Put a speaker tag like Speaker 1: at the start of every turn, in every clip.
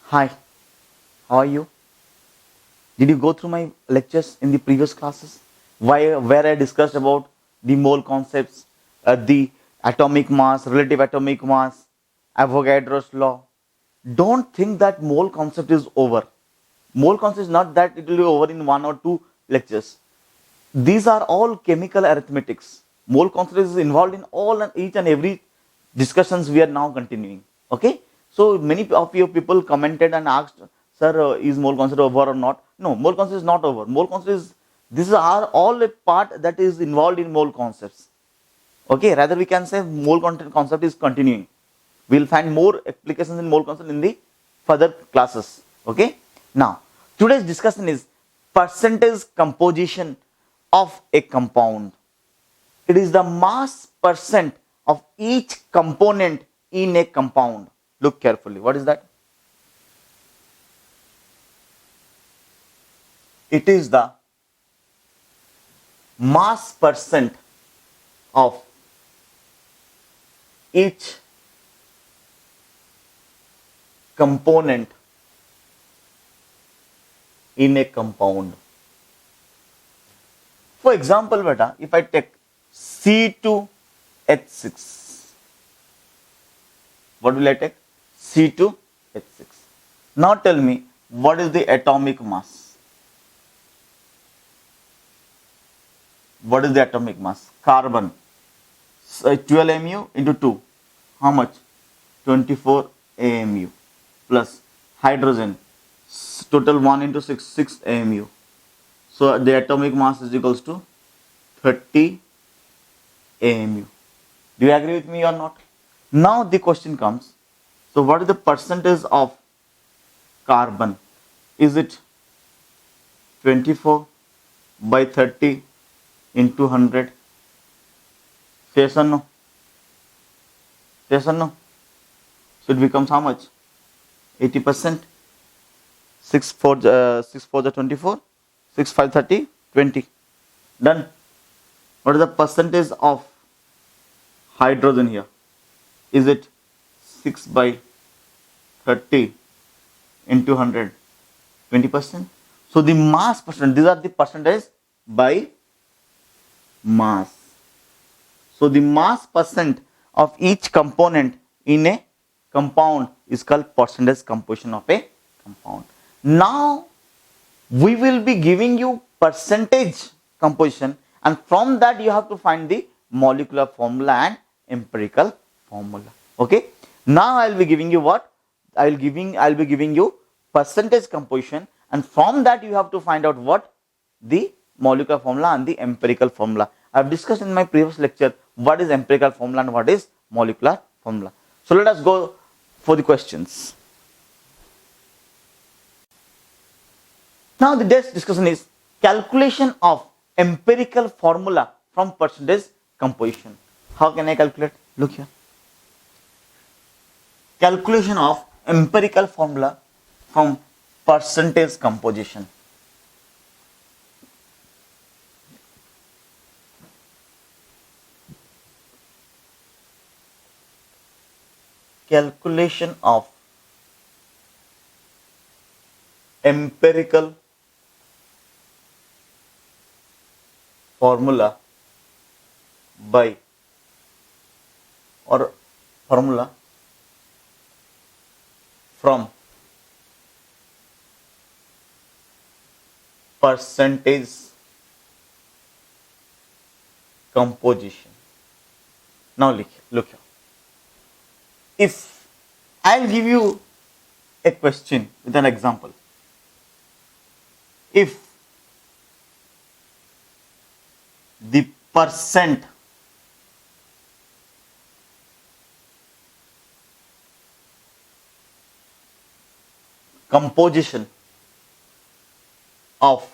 Speaker 1: Hi, how are you? Did you go through my lectures in the previous classes? Where I discussed about the mole concepts, the atomic mass, relative atomic mass, Avogadro's law. Don't think that mole concept is over. Mole concept is not that it will be over in one or two lectures. These are all chemical arithmetics. Mole concept is involved in all and each and every discussions we are now continuing. Okay, so many of you people commented and asked, sir, is mole concept over or not? No, mole concept is not over. Mole concept is, these are all a part that is involved in mole concepts. Okay, rather we can say mole concept is continuing. We will find more applications in mole concept in the further classes. Okay, now today's discussion is percentage composition of a compound. It is the mass percent of each component in a compound. Look carefully. What is that? It is the mass percent of each component in a compound. For example, beta, if I take C2H6, what will I take? C2H6. Now tell me, what is the atomic mass? What is the atomic mass? Carbon. So 12 mu into 2. How much? 24 AMU. Plus hydrogen. Total 1 into 6, 6 AMU. So the atomic mass is equals to 30 AMU. Do you agree with me or not? Now the question comes, so what is the percentage of carbon? Is it 24 by 30 into 100? Yes or no? Yes or no? So it becomes how much? 80%. 6 4 the 24, 6 5 30, 20. Done. What is the percentage of hydrogen here? Is it 6 by 30 into 100? 20%. So the mass percent, these are the percentage by mass. So the mass percent of each component in a compound is called percentage composition of a compound. Now we will be giving you percentage composition, and from that you have to find the molecular formula and empirical formula. Okay, now I will be giving you what? I will be giving you percentage composition, and from that you have to find out what? The molecular formula and the empirical formula. I have discussed in my previous lecture what is empirical formula and what is molecular formula. So let us go for the questions. Now the next discussion is calculation of empirical formula from percentage composition. How can I calculate? Look here. Calculation of empirical formula from percentage composition. Calculation of empirical formula by or formula from percentage composition. Now look here. If I'll give you a question with an example. If the percent composition of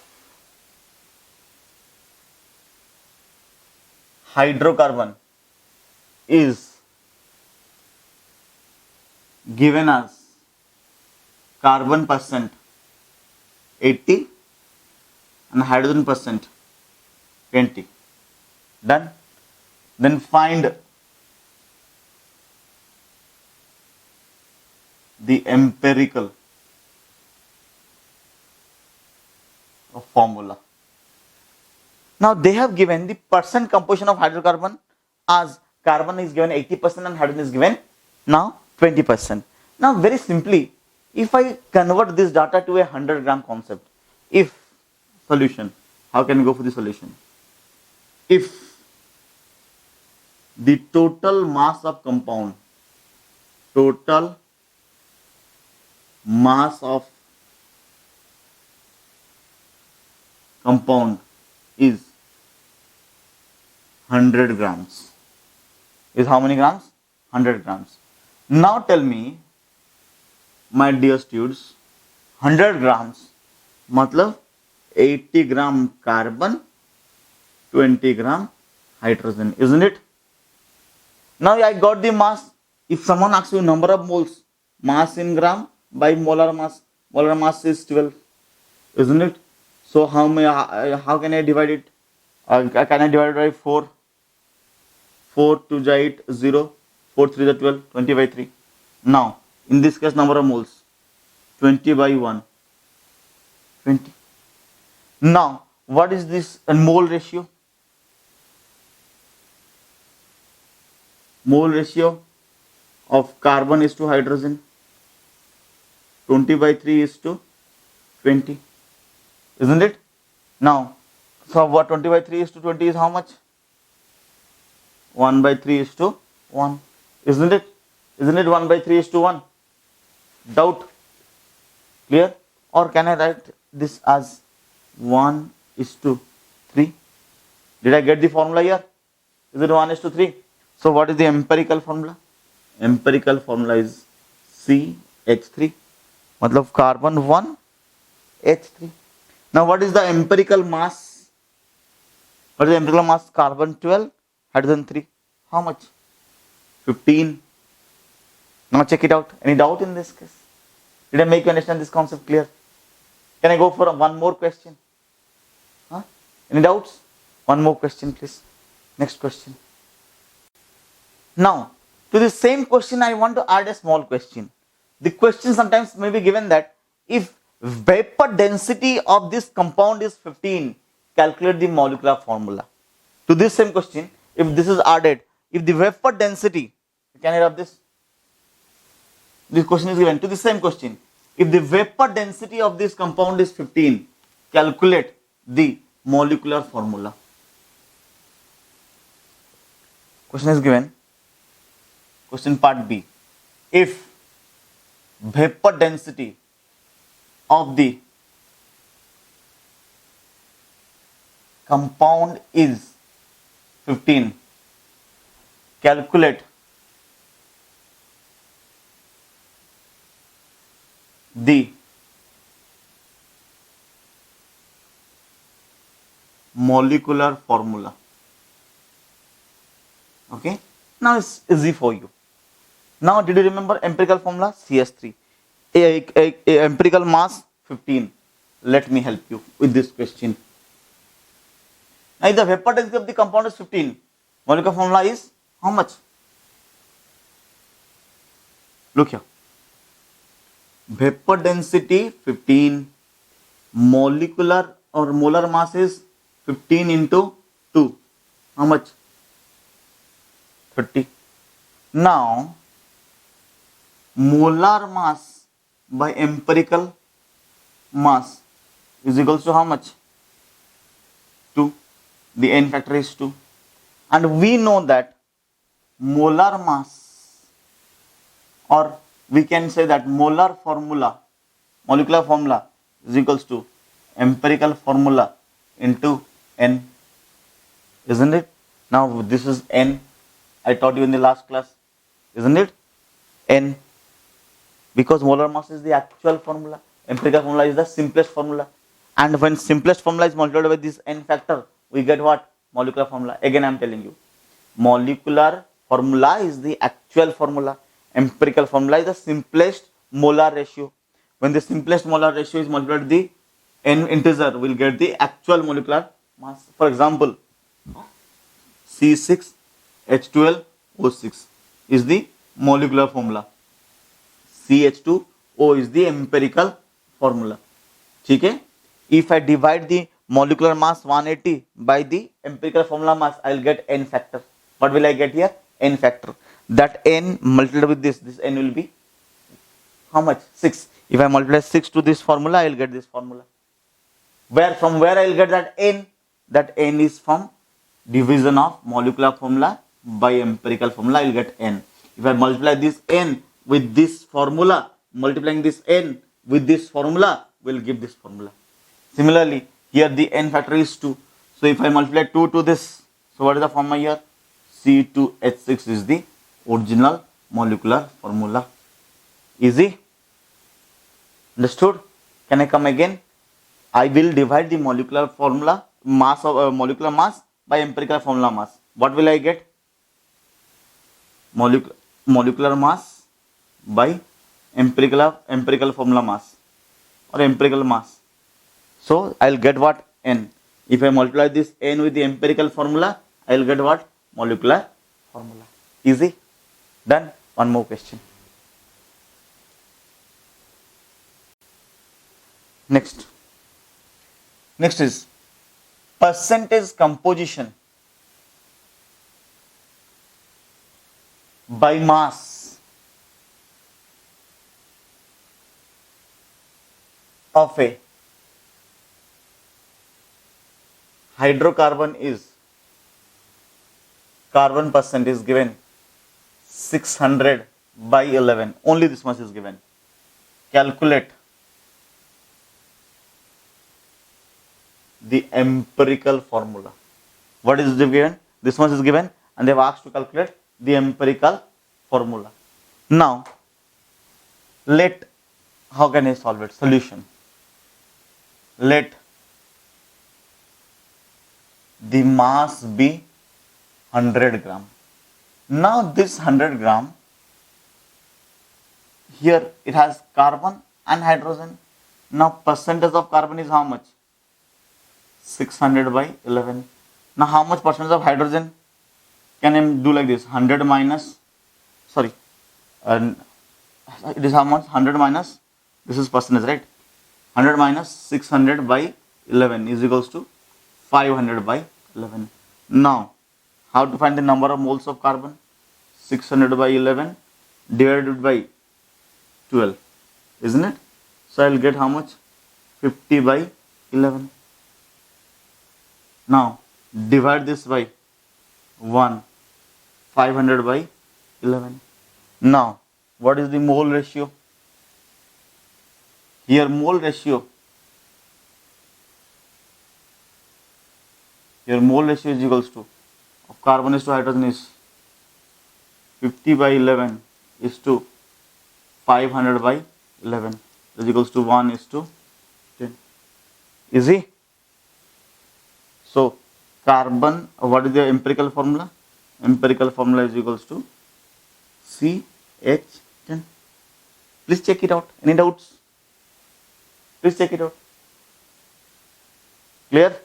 Speaker 1: hydrocarbon is given as carbon percent 80 and hydrogen percent 20. Done. Then find the empirical formula. Now they have given the percent composition of hydrocarbon as carbon is given 80% and hydrogen is given now 20%. Now very simply, if I convert this data to a 100 gram concept, if solution, how can we go for the solution? If the total mass of compound, total mass of compound is 100 grams, is how many grams? 100 grams. Now tell me, my dear students, 100 grams matlab 80 gram carbon, 20 gram hydrogen, isn't it? Now I got the mass. If someone asks you number of moles, mass in gram by molar mass is 12, isn't it? So how can I divide it? Can I divide it by 4? 4 2 ja 8, 0, 4 3 ja 12, 20 by 3. Now, in this case, number of moles, 20 by 1, 20. Now, what is this mole ratio? Mole ratio of carbon is to hydrogen, 20 by 3 is to 20, isn't it? Now, so what 20 by 3 is to 20 is how much? 1 by 3 is to 1, isn't it? Isn't it 1 by 3 is to 1? Doubt? Clear? Or can I write this as 1 is to 3? Did I get the formula here? Is it 1 is to 3? So what is the empirical formula? Empirical formula is CH3. Matlab carbon 1, H3. Now what is the empirical mass? What is the empirical mass? Carbon 12, hydrogen 3. How much? 15. Now check it out. Any doubt in this case? Did I make you understand this concept clear? Can I go for one more question? Huh? Any doubts? One more question, please. Next question. Now, to the same question, I want to add a small question. The question sometimes may be given that if vapor density of this compound is 15, calculate the molecular formula. To this same question, if this is added, if the vapor density, can I rub this? This question is given to the same question. If the vapor density of this compound is 15, calculate the molecular formula. Question is given. Question part B. If vapor density of the compound is 15, calculate the molecular formula. Okay, now it's easy for you. Now, did you remember empirical formula? CH3. A empirical mass 15. Let me help you with this question. Now, if the vapor density of the compound is 15, molecular formula is how much? Look here. Vapor density 15, molecular or molar mass is 15 into 2. How much? 30. Now, molar mass by empirical mass is equals to how much? 2. The n factor is 2. And we know that molar mass, or we can say that molar formula, molecular formula is equals to empirical formula into n, isn't it? Now this is n. I taught you in the last class, isn't it? N. Because molar mass is the actual formula, empirical formula is the simplest formula. And when simplest formula is multiplied by this n factor, we get what? Molecular formula. Again I am telling you, molecular formula is the actual formula. Empirical formula is the simplest molar ratio. When the simplest molar ratio is multiplied with the n integer, we will get the actual molecular mass. For example, C6H12O6 is the molecular formula. CH2O is the empirical formula. ठीक है? If I divide the molecular mass 180 by the empirical formula mass, I will get n factor. What will I get here? N factor. That n multiplied with this n will be how much? 6. If I multiply 6 to this formula, I will get this formula. From where I will get that n? That n is from division of molecular formula by empirical formula. I will get n. If I multiply this n with this formula, multiplying this n with this formula will give this formula. Similarly, here the n factor is 2. So if I multiply 2 to this, so what is the formula here? C2H6 is the original molecular formula. Easy? Understood? Can I come again? I will divide the molecular formula mass of molecular mass by empirical formula mass. What will I get? Molecular mass by empirical formula mass or empirical mass. So I will get what? N. If I multiply this n with the empirical formula, I will get what? Molecular formula. Easy? Done? One more question. Next is percentage composition by mass of a hydrocarbon is carbon percent is given 600 by 11. Only this much is given. Calculate the empirical formula. What is given? This much is given, and they have asked to calculate the empirical formula. Now, how can I solve it? Solution. Let the mass be 100 gram. Now this 100 gram, here it has carbon and hydrogen. Now percentage of carbon is how much? 600 by 11. Now how much percentage of hydrogen? Can I do like this? 100 minus, sorry, it is how much? 100 minus, this is percentage, right? 100 minus 600 by 11 is equals to 500 by 11. Now, how to find the number of moles of carbon? 600 by 11 divided by 12, isn't it? So, I will get how much? 50 by 11. Now, divide this by 1, 500 by 11. Now, what is the mole ratio? Here, mole ratio. Here, mole ratio is equals to of carbon is to hydrogen is 50 by 11 is to 500 by 11 is equals to 1 is to 10. Easy? So, carbon, what is the empirical formula? Empirical formula is equals to CH10. Please check it out. Any doubts? Please check it out. Clear?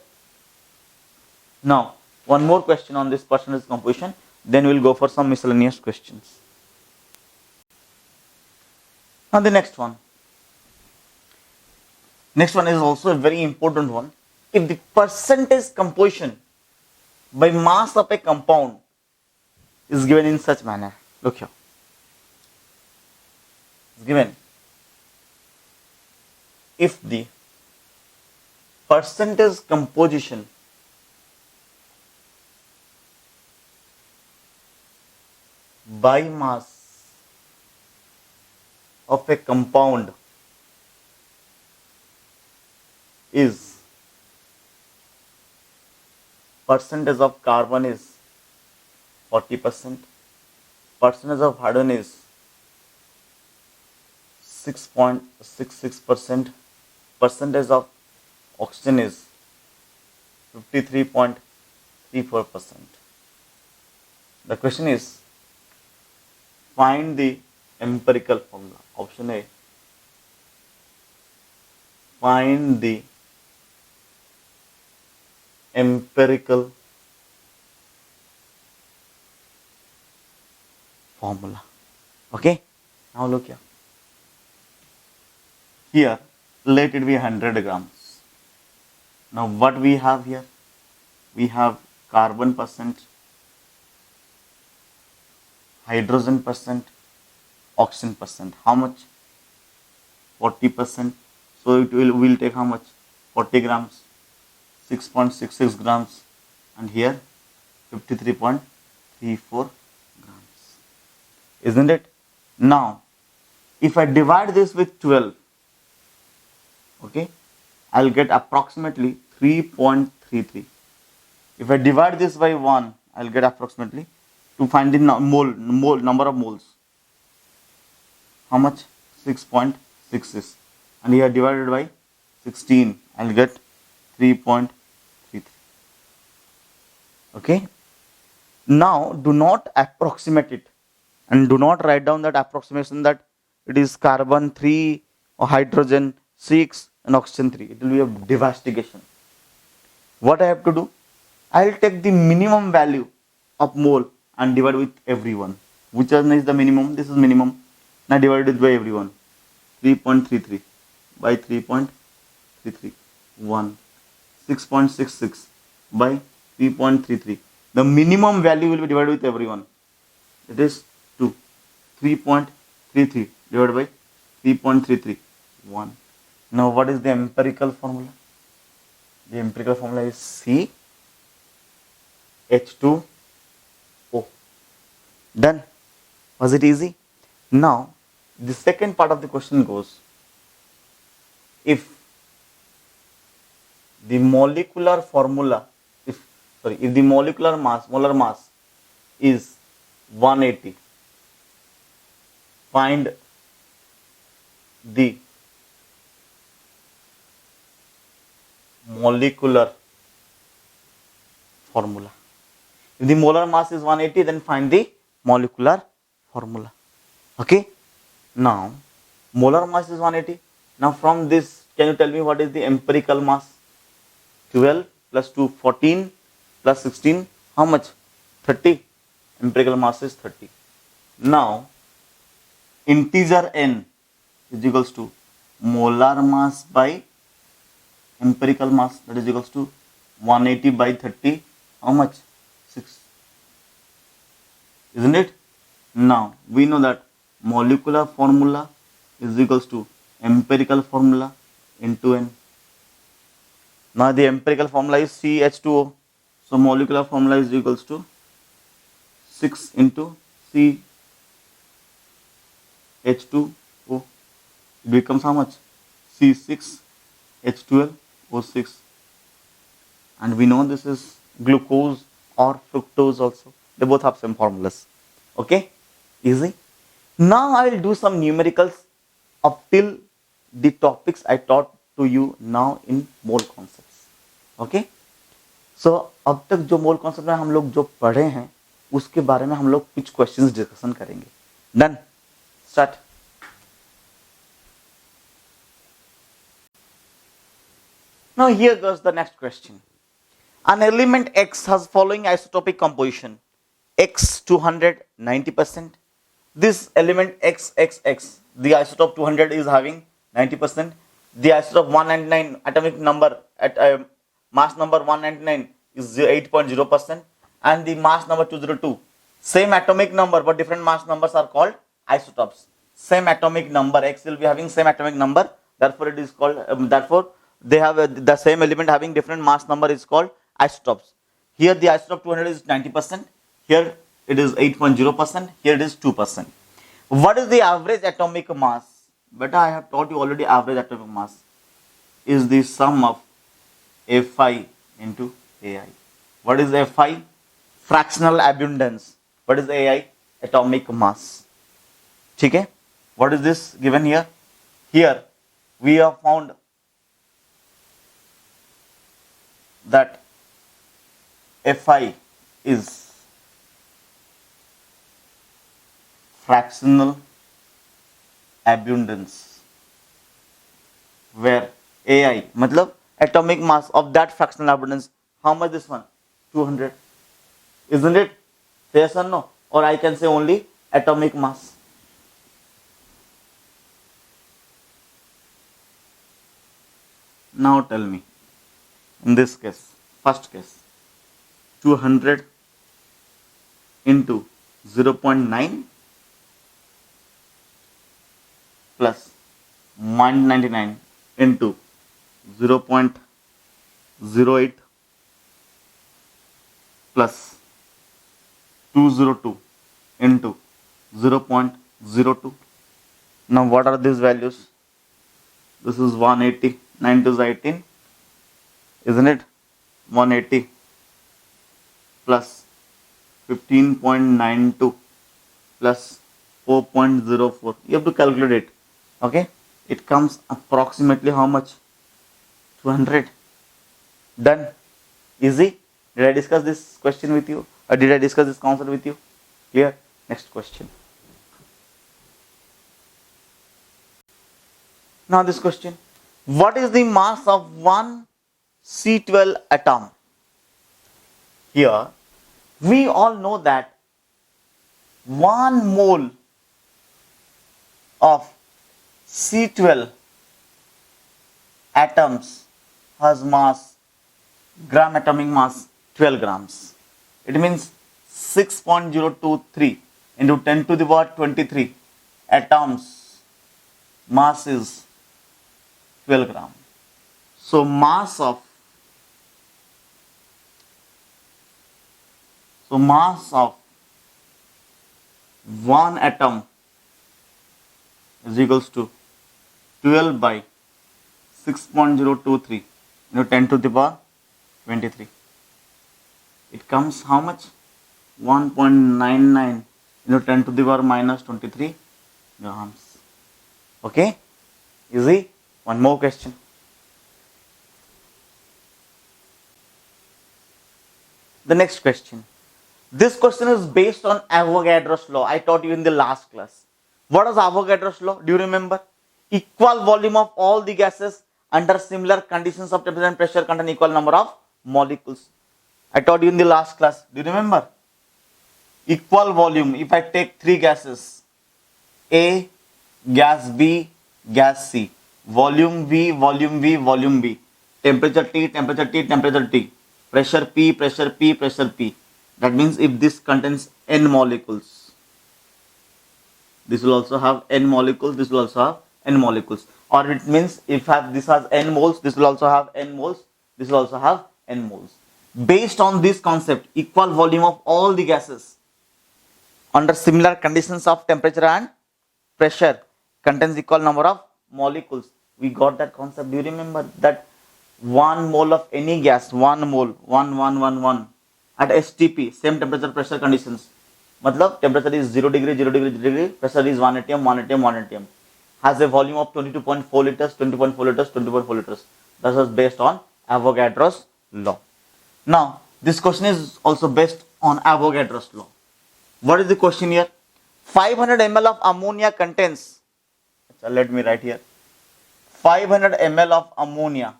Speaker 1: Now, one more question on this percentage composition, then we will go for some miscellaneous questions. Now the next one. Next one is also a very important one. If the percentage composition by mass of a compound is given in such manner, look here. It's given if the percentage composition by mass of a compound is percentage of carbon is 40%, percentage of hydrogen is 6.66%, percentage of oxygen is 53.34%. The question is, find the empirical formula. Option A, find the empirical formula. Okay, now look here. Here, let it be 100 grams. Now what we have here? We have carbon percent, hydrogen percent, oxygen percent. How much? 40%. So it will take how much? 40 grams, 6.66 grams, and here 53.34 grams. Isn't it? Now, if I divide this with 12, okay, I'll get approximately 3.33. If I divide this by 1, I'll get approximately, to find the mole number of moles. How much? 6.66. And here divided by 16, I'll get 3.33. Okay. Now do not approximate it, and do not write down that approximation that it is carbon 3 or hydrogen 6 and oxygen 3. It will be a devastation. What I have to do? I will take the minimum value of mole and divide with everyone. Which one is the minimum? This is minimum. Now divide it by everyone. 3.33 by 3.33. 1. 6.66 by 3.33. The minimum value will be divided with everyone. It is 2. 3.33 divided by 3.33. 1. Now what is the empirical formula? The empirical formula is C H2O. Done. Was it easy? Now the second part of the question goes, if the molecular formula, if the molar mass is 180, find the molecular formula. If the molar mass is 180, then find the molecular formula. Okay. Now molar mass is 180. Now from this, can you tell me what is the empirical mass? 12 plus 2, 14 plus 16, how much? 30. Empirical mass is 30. Now integer n is equals to molar mass by empirical mass, that is equals to 180 by 30, how much? 6. Isn't it? Now we know that molecular formula is equals to empirical formula into n. Now the empirical formula is CH2O. So molecular formula is equals to 6 into CH2O. It becomes how much? C6H12O6. And we know this is glucose or fructose also. They both have same formulas. Okay? Easy. Now I will do some numericals up till the topics I taught to you now in mole concepts. Okay so अब तक जो mole concept में हम लोग जो पढ़े हैं उसके बारे में हम लोग कुछ क्वेश्चंस डिस्कशन करेंगे. Done. Start. Now here goes the next question. An element X has following isotopic composition: X 200 90%. This element XXX, the isotope 200 is having 90%. The isotope 199 atomic number at mass number 199 is 8.0%, and the mass number 202, same atomic number but different mass numbers are called isotopes. Same atomic number, X will be having same atomic number, therefore it is called therefore they have the same element having different mass number is called isotopes. Here the isotope 200 is 90%, here it is 8.0%, here it is 2%. What is the average atomic mass? Beta, I have taught you already. Average atomic mass is the sum of Fi into Ai. What is Fi? Fractional abundance. What is Ai? Atomic mass. Okay? What is this given here? Here we have found that Fi is fractional abundance, where Ai matlab atomic mass of that fractional abundance. How much this one? 200. Isn't it? Yes or no? Or I can say only atomic mass. Now tell me, In this case, first case, 200 into 0.9 plus 199 into 0.08 plus 202 into 0.02. Now what are these values? This is 180, 9 to 18, isn't it? 180 plus 15.92 plus 4.04. You have to calculate it. Okay, it comes approximately how much? 200. Done. Easy. Did I discuss this question with you, or did I discuss this concept with you? Clear? Next question. Now this question, what is the mass of one C12 atom? Here we all know that 1 mole of C12 atoms has mass, gram atomic mass 12 grams. It means 6.023 into 10 to the power 23 atoms mass is 12 gram. So mass of one atom is equals to 12 by 6.023 into 10 to the power 23. It comes how much? 1.99 into 10 to the power minus 23 grams. Okay? Easy? One more question. The next question. This question is based on Avogadro's law. I taught you in the last class. What is Avogadro's law? Do you remember? Equal volume of all the gases under similar conditions of temperature and pressure contain equal number of molecules. I taught you in the last class. Do you remember? Equal volume. If I take three gases, A, gas B, gas C, volume V, volume V, volume V, temperature T, temperature T, temperature T, pressure P, pressure P, pressure P. That means if this contains n molecules, this will also have n molecules, this will also have n molecules. Or it means if this has n moles, this will also have n moles, this will also have n moles. Based on this concept, equal volume of all the gases under similar conditions of temperature and pressure contains equal number of molecules. We got that concept. Do you remember that 1 mole of any gas, 1 mole, 1 at STP, same temperature pressure conditions. Matlab temperature is 0 degree, 0 degree, 0 degree, pressure is 1 atm, 1 atm, 1 atm. Has a volume of 22.4 liters, 20.4 liters, 20.4 liters. That is based on Avogadro's law. Now, this question is also based on Avogadro's law. What is the question here? 500 ml of ammonia contains, so let me write here, 500 ml of ammonia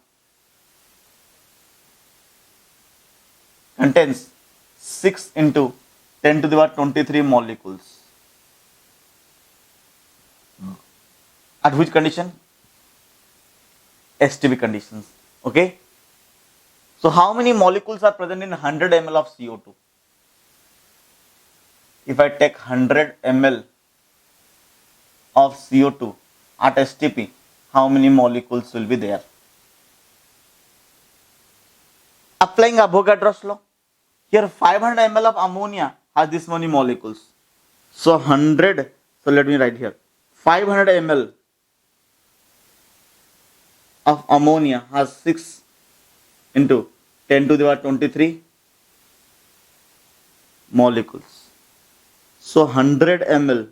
Speaker 1: contains 6 into 10 to the power 23 molecules. At which condition? STP conditions. Okay. So how many molecules are present in 100 ml of CO2? If I take 100 ml of CO2 at STP, how many molecules will be there? Applying Avogadro's law, here 500 ml of ammonia has this many molecules. So 100, so let me write here, 500 ml of ammonia has 6 into 10 to the power 23 molecules. So 100 ml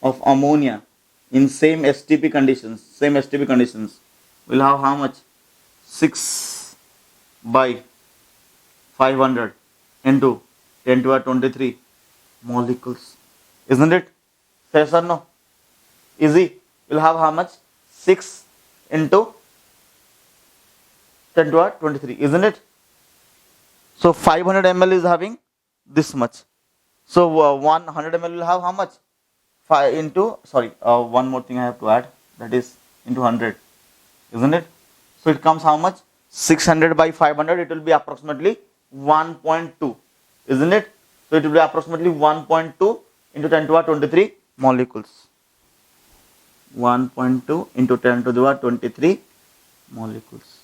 Speaker 1: of ammonia in same STP conditions will have how much? 6 by 500 into 10 to the power 23 molecules. Isn't it? Yes or no? Easy. Will have how much? 6 into 10 to the power 23. Isn't it? So 500 ml is having this much. So 100 ml will have how much? 5 into, one more thing I have to add, that is into 100. Isn't it? So it comes how much? 600 by 500, it will be approximately 1.2, isn't it? So it will be approximately 1.2 into 10 to the power 23 molecules. 1.2 into 10 to the power 23 molecules.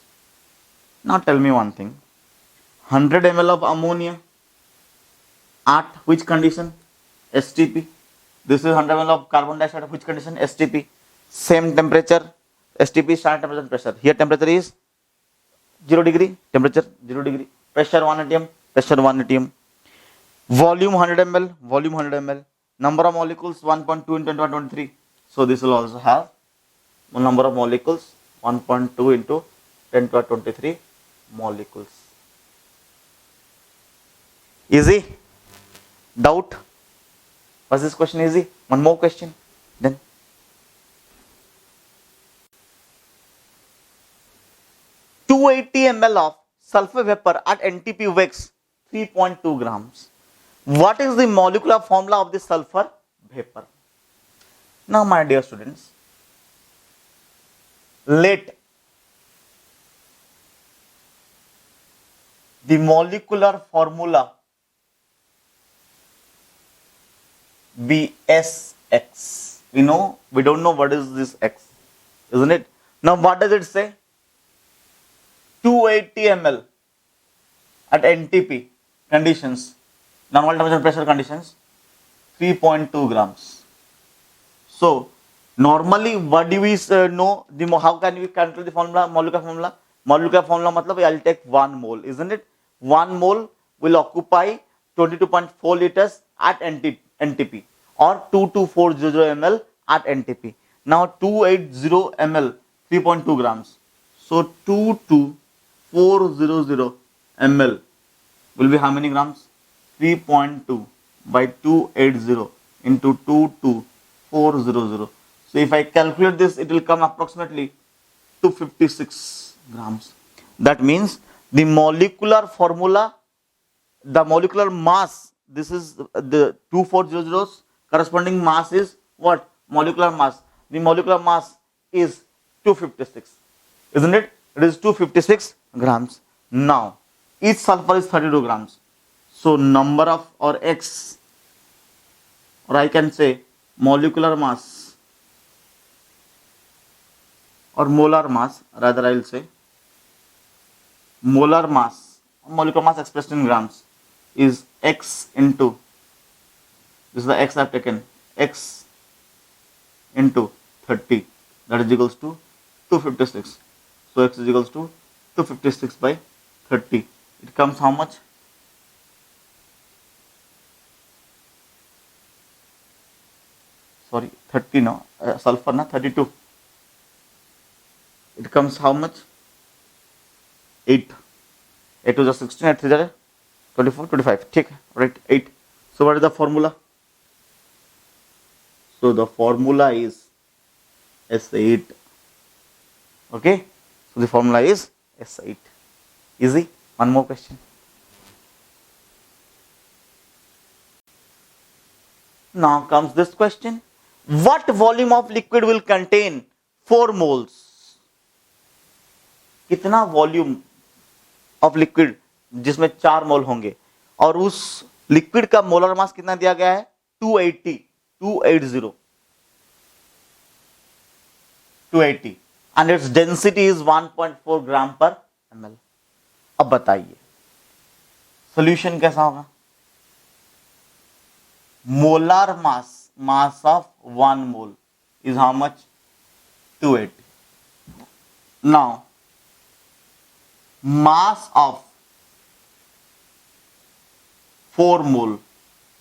Speaker 1: Now tell me one thing. 100 ml of ammonia at which condition? STP. This is 100 ml of carbon dioxide at which condition? STP. Same temperature. STP is standard temperature and pressure. Here temperature is 0 degree, temperature 0 degree, pressure 1 atm, pressure 1 atm. Volume 100 ml, volume 100 ml. Number of molecules 1.2 into 10 to the power 23. So this will also have number of molecules 1.2 into 10 to the power 23 molecules. Easy? Doubt? Was this question easy? One more question. Then 280 ml of sulfur vapor at NTP weighs 3.2 grams. What is the molecular formula of the sulfur vapor? Now, my dear students, let the molecular formula be Sx. We don't know what is this X, isn't it? Now, what does it say? 280 ml at NTP conditions, normal temperature pressure conditions, 3.2 grams. So, normally what do we know? How can we calculate the formula, molecular formula? Molecular formula matlab I'll take 1 mole, isn't it? 1 mole will occupy 22.4 liters at NTP or 22400 ml at NTP. Now 280 ml, 3.2 grams. So 22400 ml will be how many grams? 3.2 by 280 into 22400. So if I calculate this, it will come approximately 256 grams. That means the molecular formula, the molecular mass, this is the 2400's corresponding mass is what? Molecular mass. The molecular mass is 256, isn't it? It is 256 grams. Now, each sulfur is 32 grams. So, number of or X, or I can say molecular mass or molar mass, rather I will say molar mass, molecular mass expressed in grams is X into, this is the X I have taken, X into 30, that is equals to 256. So X is equals to 256 by 30. It comes how much? Sorry, 30 no, sulfur na 32. It comes how much? 8. 8 to the 16, 8 3 are 24, 25. Take, right, 8. So what is the formula? So the formula is S8. Okay. So the formula is S8. Easy. One more question. Now comes this question. What volume of liquid will contain 4 moles? कितना volume of liquid जिसमें 4 मोल होंगे, और उस liquid का molar mass कितना दिया गया है? 280 and its density is 1.4 ग्राम पर ml. अब बताइए सॉल्यूशन कैसा होगा? Molar mass of 1 mole is how much? 280. Now mass of 4 mole,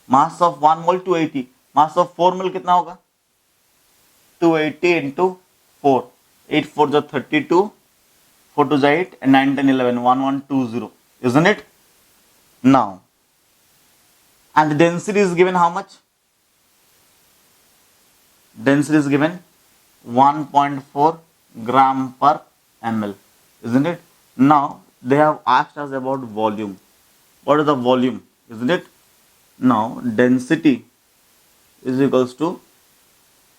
Speaker 1: mass of 1 mole 280, mass of 4 mole कितना होगा? 280 into 4, 8 4 जो 32, 4 2 8, and 9 10 11, 1120, isn't it? Now, and the density is given how much? Density is given 1.4 gram per ml, isn't it? Now they have asked us about volume. What is the volume? Isn't it? Now density is equals to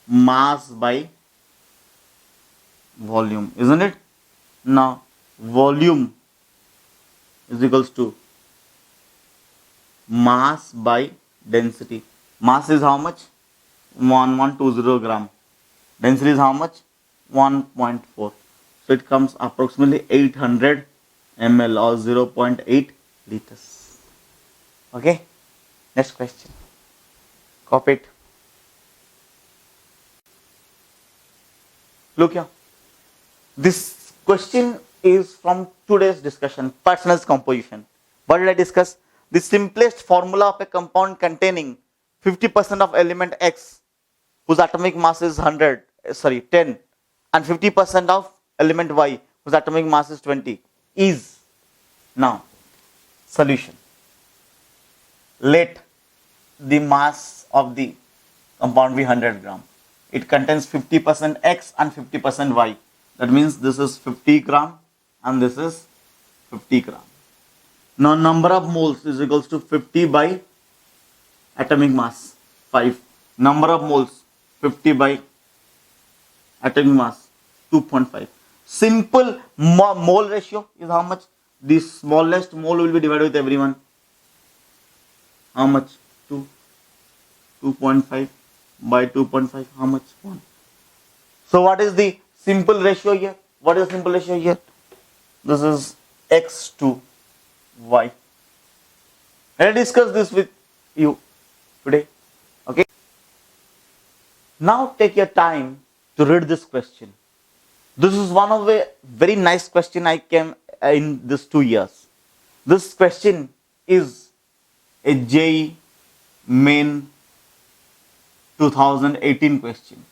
Speaker 1: mass by volume, isn't it? Now volume is equals to mass by density. Mass is how much? 1120 gram. Density is how much? 1.4. So it comes approximately 800 ml or 0.8 liters. Okay. Next question. Copy it. Look here. This question is from today's discussion, Parsonage composition. What did I discuss? The simplest formula of a compound containing 50% of element X whose atomic mass is 10, and 50% of element Y whose atomic mass is 20 is. Now, solution. Let the mass of the compound be 100 gram. It contains 50% X and 50% Y. That means this is 50 gram and this is 50 gram. Now number of moles is equals to 50 by atomic mass 5. Number of moles 50 by atomic mass 2.5. Simple mole ratio is how much? The smallest mole will be divided with everyone. How much? 2. 2.5 by 2.5. How much? 1. So what is the simple ratio here? What is the simple ratio here? This is X to Y. Let me discuss this with you today. Okay. Now take your time to read this question. This is one of the very nice question I came in this 2 years. This question is a JEE main 2018 question.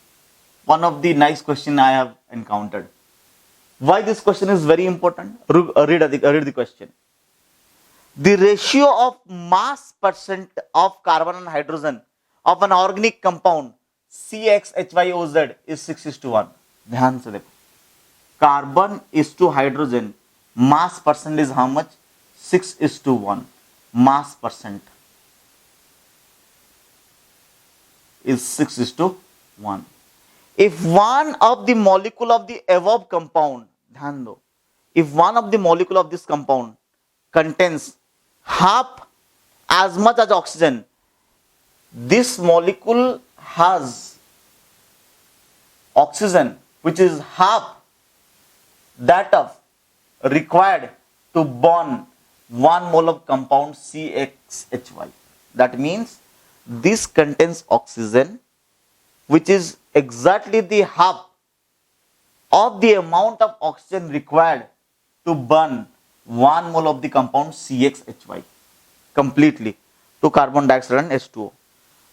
Speaker 1: One of the nice question I have encountered. Why this question is very important? Read the question. The ratio of mass percent of carbon and hydrogen of an organic compound CXHYOZ is 6:1. ध्यान से देखो. Carbon is to hydrogen. Mass percent is how much? 6:1. Mass percent is 6:1. If one of the molecule of the above compound, ध्यान दो, if one of the molecule of this compound contains half as much as oxygen, this molecule has oxygen which is half that of required to burn 1 mole of compound CXHY. That means this contains oxygen which is exactly the half of the amount of oxygen required to burn 1 mole of the compound CXHY completely to carbon dioxide and H2O.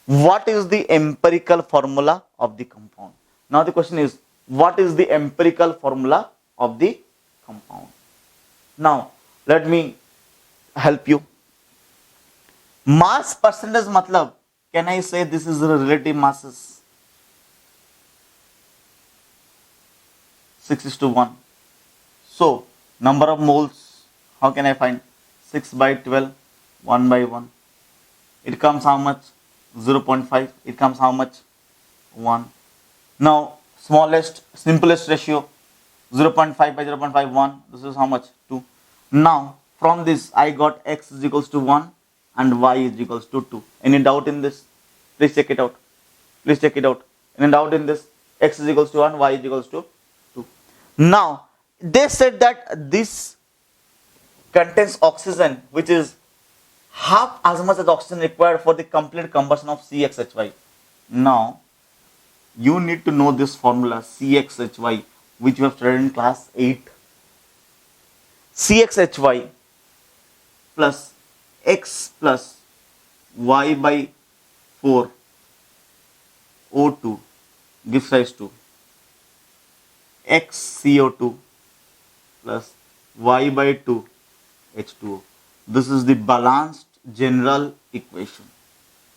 Speaker 1: What is the empirical formula of the compound? Now the question is, what is the empirical formula of the compound? Now let me help you. Mass percentage matlab, can I say this is the relative masses? 6:1. So number of moles, how can I find? 6 by 12, 1 by 1. It comes how much? 0.5. It comes how much? 1. Now smallest, simplest ratio, 0.5 by 0.5, 1. This is how much? 2. Now from this I got X is equals to 1 and Y is equals to 2. Any doubt in this? Please check it out. Please check it out. Any doubt in this? X is equals to 1, Y is equals to 2. Now they said that this contains oxygen which is half as much as oxygen required for the complete combustion of CXHY. Now you need to know this formula CXHY which you have studied in class 8. CXHY plus X plus Y by 4 O2 gives rise to X CO2 plus Y by 2 H2O. This is the balanced general equation.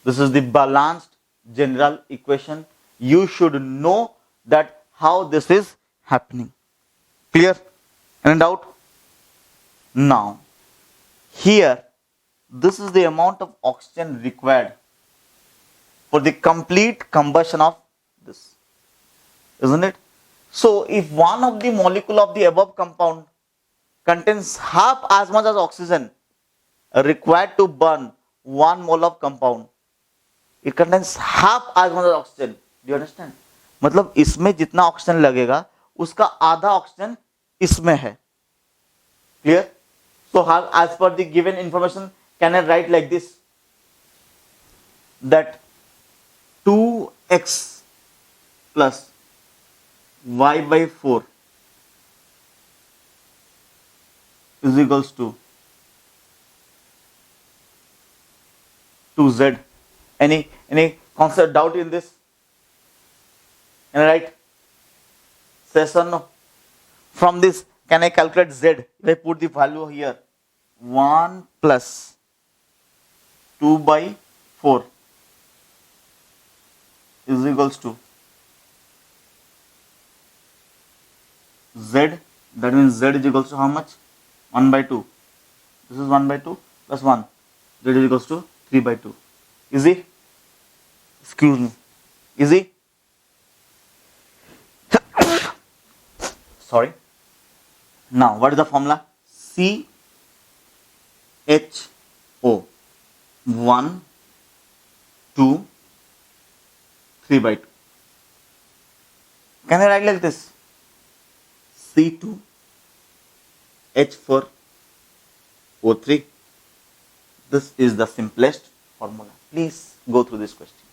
Speaker 1: This is the balanced general equation. You should know that how this is happening. Clear? Any doubt? Now, here, this is the amount of oxygen required for the complete combustion of this. Isn't it? So, if one of the molecule of the above compound contains half as much as oxygen required to burn 1 mole of compound. It contains half as much as oxygen. Do you understand? मतलब इसमें जितना oxygen लगेगा उसका आधा oxygen इसमें है. Clear? So how, as per the given information, can I write like this, that 2x plus y by 4 is equals to 2z. Any concept doubt in this? Can I write? Yes or no? From this, can I calculate z? If I put the value here, 1 plus 2 by 4 is equals to z. That means z is equals to how much? 1 by 2. This is 1 by 2 plus 1. Z is equals to 3 by 2. Easy? Excuse me. Easy? Sorry. Now, what is the formula? CHO 1, 2, 3 by 2. Can I write like this? C2 H4 O3. This is the simplest formula. Please go through this question.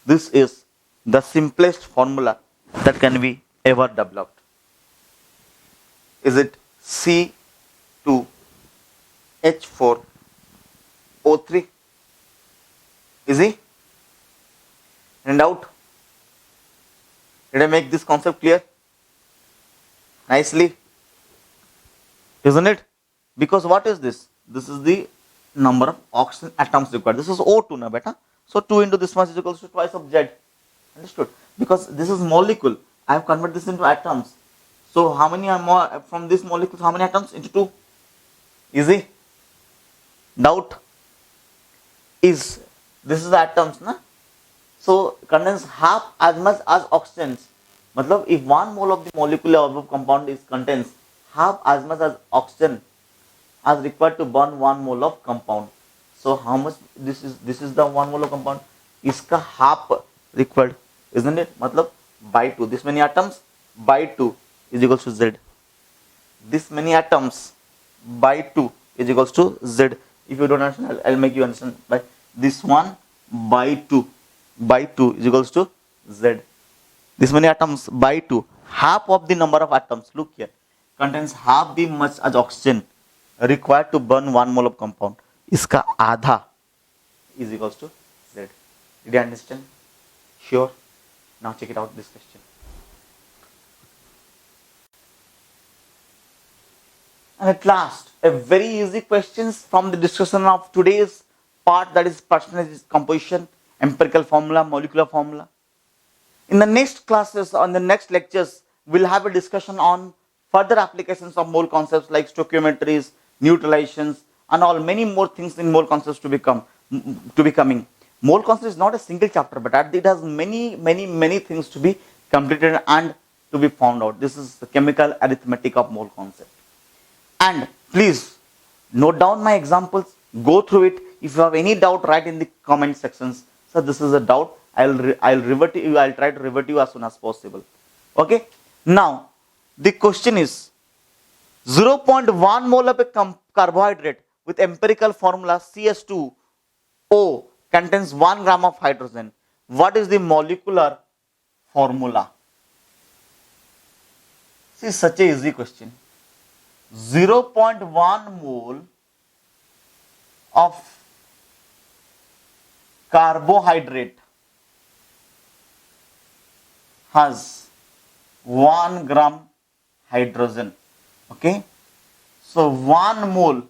Speaker 1: This is the simplest formula that can be ever developed. Is it C2 H4 O3? Easy? Any doubt? Did I make this concept clear? Nicely? Isn't it? Because what is this? This is the number of oxygen atoms required. This is O2 na beta. So 2 into this much is equals to twice of Z. Understood? Because this is molecule. I have converted this into atoms. So how many are more from this molecule? How many atoms? Into 2. Easy? Doubt? Is this is the atoms na? So contains half as much as oxygen. मतलब if 1 mole of the molecular above compound is contains half as much as oxygen as required to burn 1 mole of compound. So how much this is the 1 mole of compound? इसका half required, isn't it? मतलब by 2. This many atoms by 2 is equals to Z. This many atoms by 2 is equals to Z. If you don't understand, I'll make you understand by this one by 2 is equals to Z. This many atoms by 2, half of the number of atoms, look here, contains half the much as oxygen required to burn 1 mole of compound. इसका आधा is equals to Z. Did you understand? Sure? Now check it out, this question. And at last, a very easy questions from the discussion of today's part, that is percentage composition, empirical formula, molecular formula. In the next classes, on the next lectures, we'll have a discussion on further applications of mole concepts like stoichiometries, neutralizations, and all many more things in mole concepts to be coming. Mole concept is not a single chapter, but it has many things to be completed and to be found out. This is the chemical arithmetic of mole concept. And please note down my examples, go through it. If you have any doubt, write in the comment sections. So this is a doubt. I'll revert you. I'll try to revert you as soon as possible. Okay. Now the question is 0.1 mole of a carbohydrate with empirical formula CS2O contains 1 gram of hydrogen. What is the molecular formula? This is such a easy question. 0.1 mole of carbohydrate has 1 gram hydrogen. Okay, so 1 mole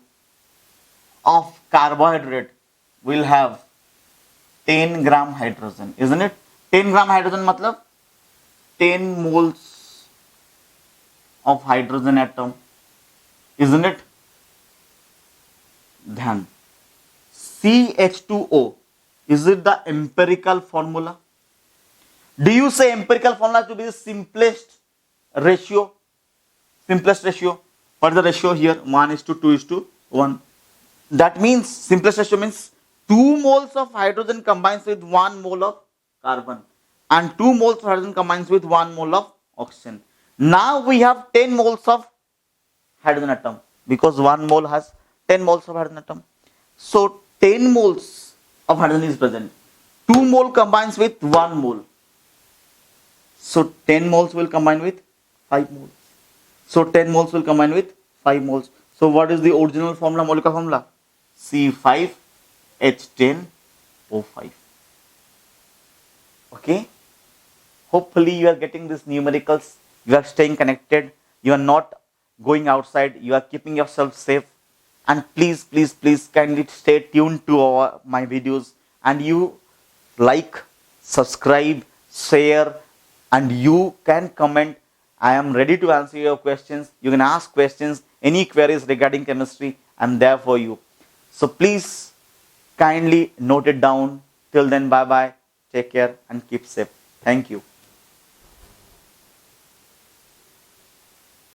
Speaker 1: of carbohydrate will have 10 gram hydrogen, isn't it? 10 gram hydrogen matlab 10 moles of hydrogen atom, isn't it? Then CH2O, is it the empirical formula? Do you say empirical formula to be the simplest ratio? Simplest ratio. What is the ratio here? 1:2:1. That means, simplest ratio means 2 moles of hydrogen combines with 1 mole of carbon, and 2 moles of hydrogen combines with 1 mole of oxygen. Now we have 10 moles of hydrogen atom, because 1 mole has 10 moles of hydrogen atom. So 10 moles of hydrogen is present. 2 mole combines with 1 mole. So 10 moles will combine with 5 moles. So 10 moles will combine with 5 moles. So what is the original formula, molecular formula? C5H10O5. Okay. Hopefully you are getting these numericals. You are staying connected. You are not going outside. You are keeping yourself safe. And please, please, please kindly stay tuned to my videos. And you like, subscribe, share, and you can comment. I am ready to answer your questions. You can ask questions, any queries regarding chemistry. I am there for you. So please kindly note it down. Till then, bye bye. Take care and keep safe. Thank you.